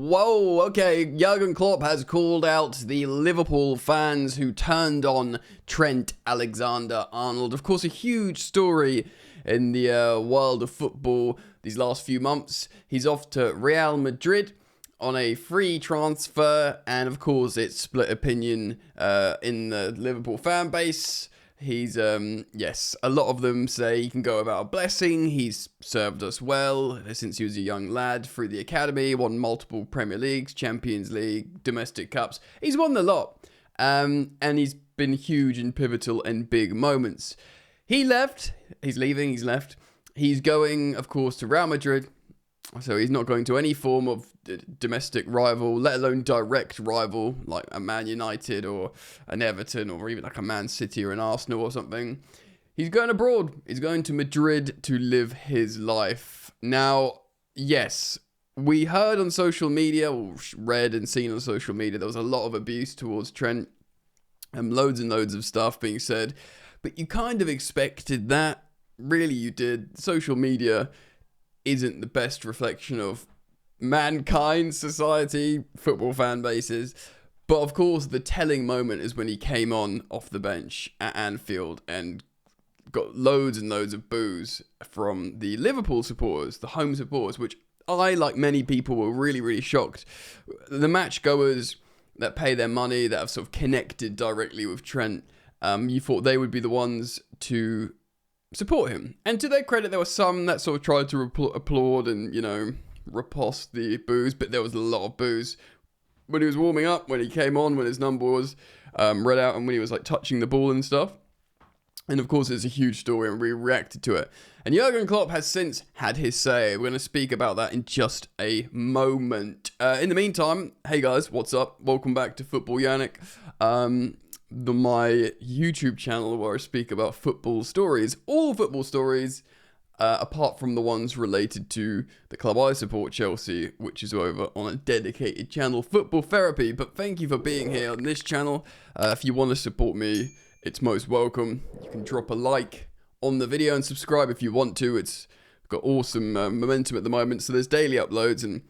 Whoa, okay, Jurgen Klopp has called out the Liverpool fans who turned on Trent Alexander-Arnold. Of course, a huge story in the world of football these last few months. He's off to Real Madrid on a free transfer, and of course, it's split opinion in the Liverpool fan base. He's, yes, a lot of them say he can go about a blessing. He's served us well since he was a young lad through the academy, won multiple Premier Leagues, Champions League, domestic cups. He's won the lot, and he's been huge and pivotal in big moments. He's left. He's going, of course, to Real Madrid. So he's not going to any form of domestic rival, let alone direct rival, like a Man United or an Everton or even like a Man City or an Arsenal or something. He's going abroad. He's going to Madrid to live his life. Now, yes, we heard on social media, or read and seen on social media, there was a lot of abuse towards Trent and loads of stuff being said. But you kind of expected that. Really, you did. Social media isn't the best reflection of mankind, society, football fan bases. But of course, the telling moment is when he came on off the bench at Anfield and got loads and loads of boos from the Liverpool supporters, the home supporters, which I, like many people, were really shocked. The match goers that pay their money, that have sort of connected directly with Trent, you thought they would be the ones to support him. And to their credit, there were some that sort of tried to applaud and, riposte the boos, but there was a lot of boos when he was warming up, when he came on, when his number was read out, and when he was like touching the ball and stuff. And of course, it's a huge story, and we reacted to it. And Jurgen Klopp has since had his say. We're going to speak about that in just a moment. In the meantime, hey guys, what's up? Welcome back to Football Yannick. My YouTube channel where I speak about football stories, all football stories, apart from the ones related to the club I support, Chelsea, which is over on a dedicated channel, Football Therapy. But thank you for being here on this channel. If you want to support me, it's most welcome. You can drop a like on the video and subscribe if you want to. It's got awesome momentum at the moment, so there's daily uploads and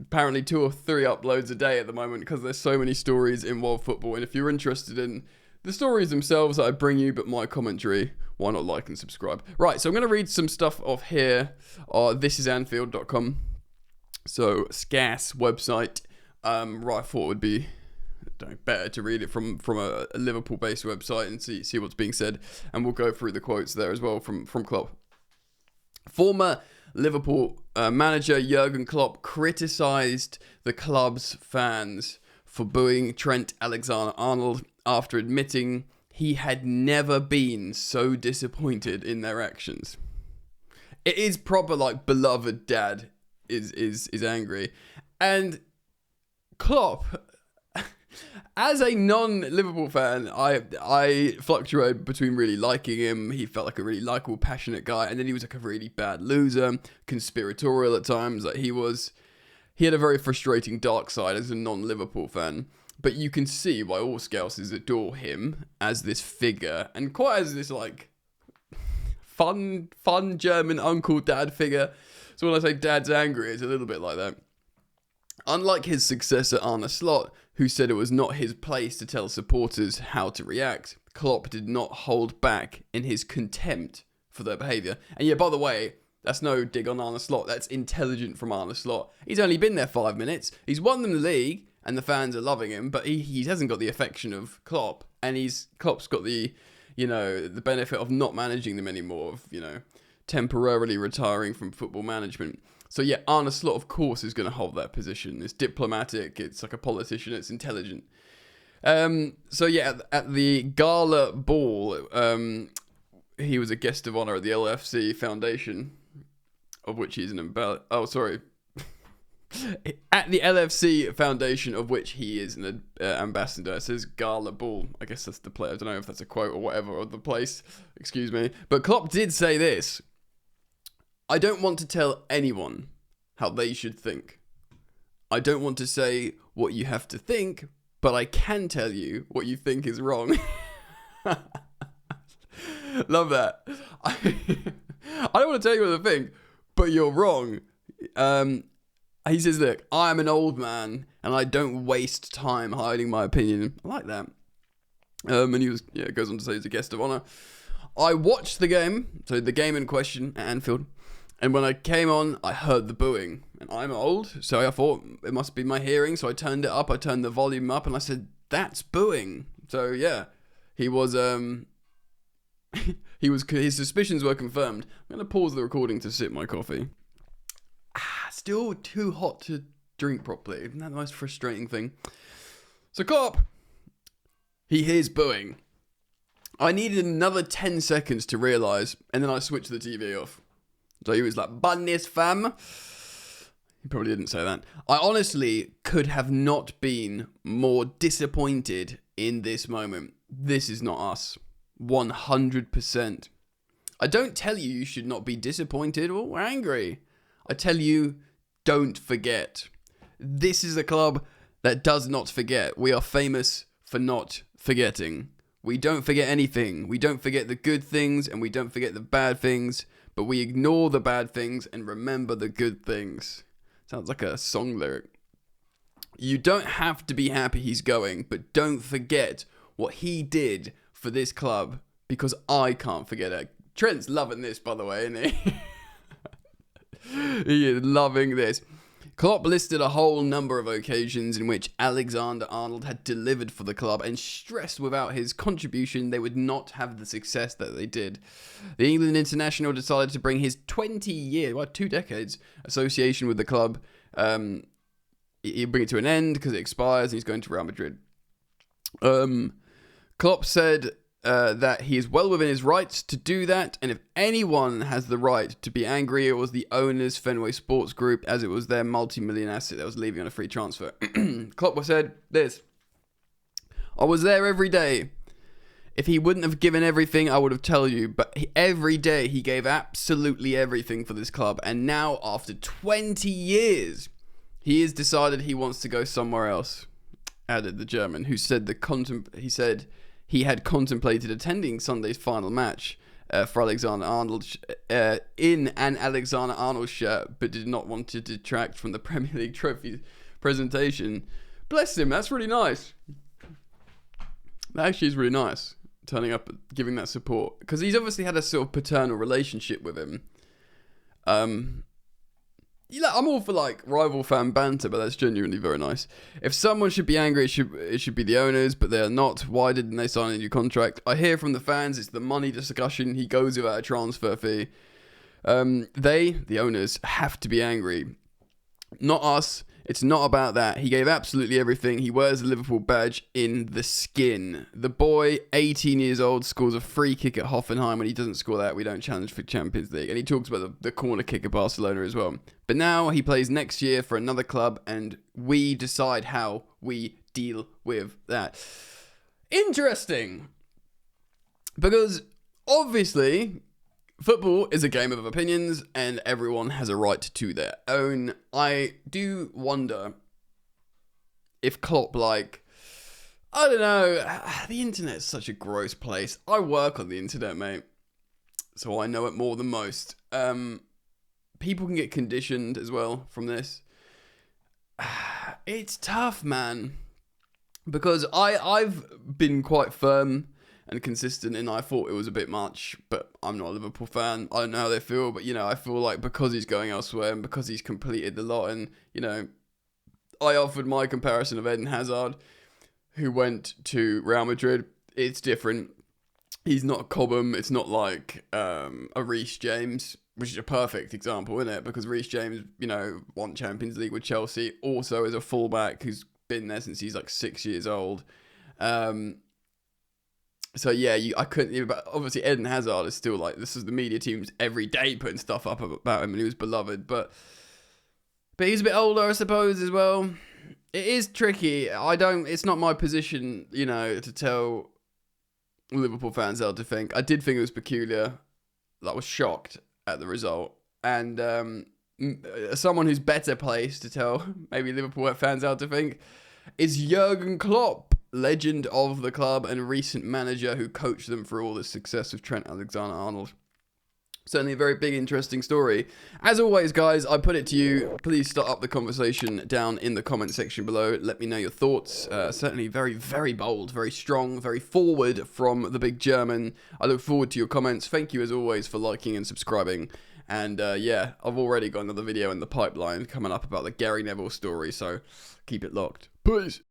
apparently 2 or 3 uploads a day at the moment because there's so many stories in world football. And if you're interested in the stories themselves that I bring you, but my commentary, why not like and subscribe? Right, so I'm going to read some stuff off here. Thisisanfield.com. So, SCAS website. I thought it would be better to read it from a Liverpool-based website and see what's being said. And we'll go through the quotes there as well from Klopp. Former Liverpool manager Jurgen Klopp criticised the club's fans for booing Trent Alexander-Arnold after admitting he had never been so disappointed in their actions. It is proper, like, beloved dad is angry. And Klopp, as a non-Liverpool fan, I fluctuated between really liking him. He felt like a really likeable, passionate guy, and then he was like a really bad loser, conspiratorial at times. Like he had a very frustrating dark side as a non-Liverpool fan. But you can see why all Scousers adore him as this figure, and quite as this like fun German uncle dad figure. So when I say dad's angry, it's a little bit like that. Unlike his successor Arne Slot, who said it was not his place to tell supporters how to react, Klopp did not hold back in his contempt for their behaviour. And yeah, by the way, that's no dig on Arne Slot. That's intelligent from Arne Slot. He's only been there 5 minutes. He's won them the league, and the fans are loving him, but he hasn't got the affection of Klopp, and Klopp's got the benefit of not managing them anymore, of, temporarily retiring from football management. So yeah, Arne Slot, of course, is going to hold that position. It's diplomatic, it's like a politician, it's intelligent. So yeah, at the gala ball, he was a guest of honour at the LFC Foundation, of which he's an at the LFC Foundation, of which he is an ambassador. It says gala ball. I guess that's the play. I don't know if that's a quote or whatever, or the place. Excuse me. But Klopp did say this: I don't want to tell anyone how they should think. I don't want to say what you have to think, but I can tell you what you think is wrong. Love that. I don't want to tell you what to think, but you're wrong. He says, look, I'm an old man and I don't waste time hiding my opinion. I like that. And he goes on to say he's a guest of honour. I watched the game, so the game in question at Anfield, and when I came on, I heard the booing. And I'm old, so I thought it must be my hearing, so I turned it up, I turned the volume up, and I said, that's booing. So yeah, he was, his suspicions were confirmed. I'm going to pause the recording to sip my coffee. Still too hot to drink properly. Isn't that the most frustrating thing? So Klopp, he hears booing. I needed another 10 seconds to realise, and then I switched the TV off. So he was like, "Bunnies, fam." He probably didn't say that. I honestly could have not been more disappointed in this moment. This is not us. 100%. I don't tell you should not be disappointed or angry. I tell you, don't forget. This is a club that does not forget. We are famous for not forgetting. We don't forget anything. We don't forget the good things and we don't forget the bad things, but we ignore the bad things and remember the good things. Sounds like a song lyric. You don't have to be happy he's going, but don't forget what he did for this club, because I can't forget it. Trent's loving this, by the way, isn't he? He is loving this. Klopp listed a whole number of occasions in which Alexander-Arnold had delivered for the club and stressed without his contribution they would not have the success that they did. The England international decided to bring his 2 decades association with the club. He'll bring it to an end because it expires and he's going to Real Madrid. Klopp said that he is well within his rights to do that, and if anyone has the right to be angry, it was the owners, Fenway Sports Group, as it was their multi-million asset that was leaving on a free transfer. Klopp said this: I was there every day. If he wouldn't have given everything, I would have told you, but every day he gave absolutely everything for this club, and now after 20 years he has decided he wants to go somewhere else, added the German, who said he had contemplated attending Sunday's final match for Alexander-Arnold in an Alexander-Arnold shirt, but did not want to detract from the Premier League trophy presentation. Bless him, that's really nice. That actually is really nice, turning up, giving that support, because he's obviously had a sort of paternal relationship with him. I'm all for like rival fan banter, but that's genuinely very nice. If someone should be angry, it should be the owners, but they are not. Why didn't they sign a new contract? I hear from the fans, it's the money discussion. He goes without a transfer fee. The owners, have to be angry. Not us. It's not about that. He gave absolutely everything. He wears the Liverpool badge in the skin. The boy, 18 years old, scores a free kick at Hoffenheim. When he doesn't score that, we don't challenge for Champions League. And he talks about the corner kick at Barcelona as well. But now he plays next year for another club, and we decide how we deal with that. Interesting. Because, obviously, football is a game of opinions, and everyone has a right to their own. I do wonder if Klopp, I don't know, the internet's such a gross place. I work on the internet, mate, so I know it more than most. People can get conditioned as well from this. It's tough, man, because I've been quite firm and consistent, and I thought it was a bit much, but I'm not a Liverpool fan. I don't know how they feel, but, I feel like because he's going elsewhere and because he's completed the lot, and, I offered my comparison of Eden Hazard, who went to Real Madrid. It's different. He's not a Cobham. It's not like a Reece James, which is a perfect example, isn't it? Because Reece James, won Champions League with Chelsea, also is a fullback who's been there since he's 6 years old. So yeah, I couldn't. But obviously, Eden Hazard is still this is the media teams every day putting stuff up about him, and he was beloved. But he's a bit older, I suppose, as well. It is tricky. It's not my position, to tell Liverpool fans how to think. I did think it was peculiar. I was shocked at the result, and someone who's better placed to tell maybe Liverpool fans how to think is Jurgen Klopp, legend of the club and recent manager who coached them for all the success of Trent Alexander-Arnold. Certainly a very big, interesting story. As always, guys, I put it to you. Please start up the conversation down in the comment section below. Let me know your thoughts. Certainly very, very bold, very strong, very forward from the big German. I look forward to your comments. Thank you, as always, for liking and subscribing. And yeah, I've already got another video in the pipeline coming up about the Gary Neville story, so keep it locked. Peace.